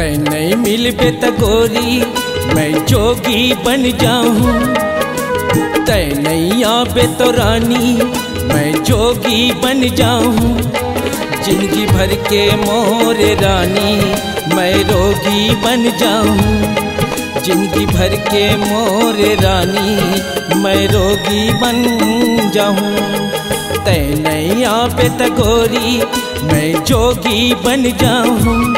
तय नहीं मिलबे त गोरी मैं जोगी बन जाऊं। तय नहीं आबे तो रानी मैं जोगी बन जाऊं। जिंदगी भर के मोरे रानी मैं रोगी बन जाऊं। जिंदगी भर के मोरे रानी मैं रोगी बन जाऊं। तय नहीं आबे त गोरी मैं जोगी बन जाऊं।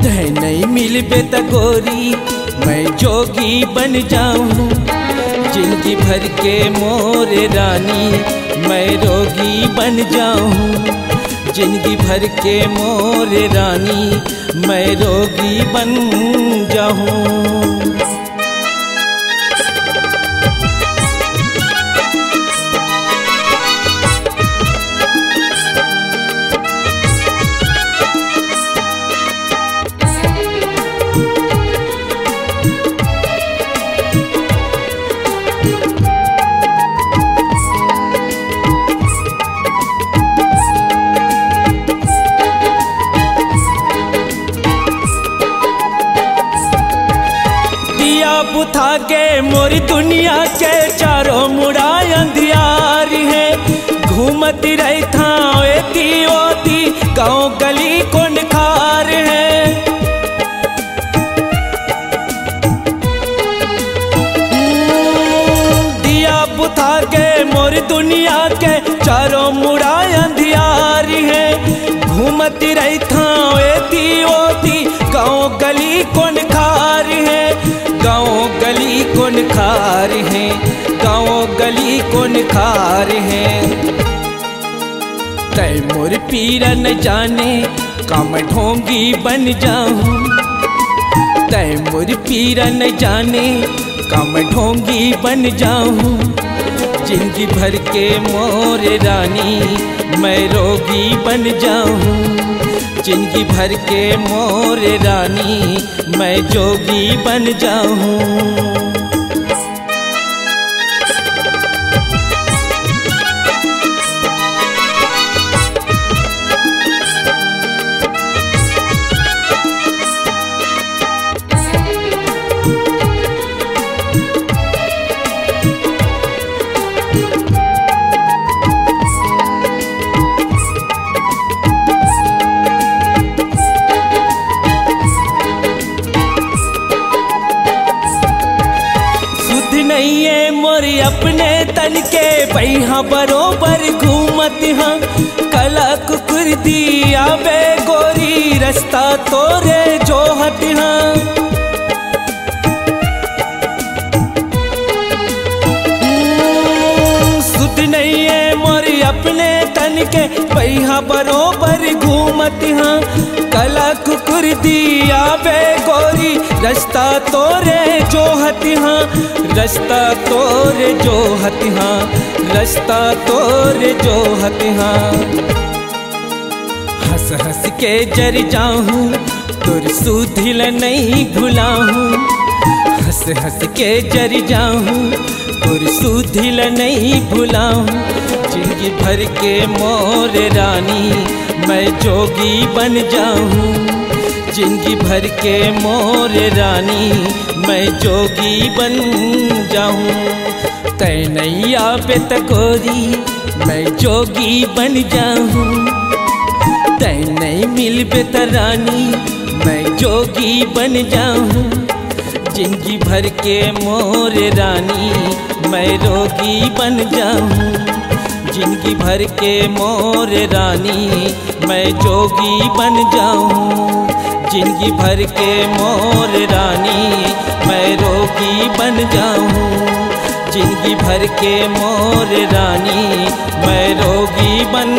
तय नहीं मिलबे त गोरी मैं जोगी बन जाऊं। जिंदगी भर के मोरे रानी मैं रोगी बन जाऊं। जिंदगी भर के मोरे रानी मैं रोगी बन जाऊं। बुथा के मोरी दुनिया के चारों मुड़ा अंधियार है। घूमती रही था एती ओती गाँव गली को निखार है। दिया बुथा के मोरी दुनिया के चारों मुड़ा अंधियार है। घूमती रही था एती ओती गाँव गली को निखार है। गाँव गली को निखार है। गाँव गली को निखार है। तय मोर पीरा न जाने का मैं ढोंगी बन जाऊं। तय मोर पीरा न जाने का मैं ढोंगी बन जाऊं। जिंदगी भर के मोरे रानी मैं रोगी बन जाऊं। जिंदगी भर के मोरे रानी मैं जोगी बन जाऊं। नहीं है मोरी अपने तन के बैहा बरोबर घूमत हाँ। कला कुकुर दी आवे गोरी रास्ता तोरे जोहत हाँ। सुध नहीं है मोरी अपने तन के बैहा बरोबर घूमत हाँ। कला कुकुर दी आवे गोरी रास्ता तोरे जोहत हाँ। रास्ता तोरे जोहत हाँ। रास्ता तोरे जोहत हाँ। हंस हंस के जर जाऊं तुर सुधिल नहीं भुलाऊं। हंस हंस के जर जाऊं तुर सुधिल नहीं भुलाऊं। जिंदगी भर के मोरे रानी मैं जोगी बन जाऊं। जिंदगी भर के मोरे रानी मैं जोगी बन जाऊं। तय नहीं आबे त गोरी मैं जोगी बन जाऊं। तय नहीं मिलबे त रानी मैं जोगी बन जाऊं। जिंदगी भर के मोरे रानी मैं रोगी बन जाऊं। जिंदगी भर के मोरे रानी मैं जोगी बन जाऊं। जिंदगी भर के मोरे रानी मैं रोगी बन जाऊं। जिंदगी भर के मोरे रानी मैं रोगी बन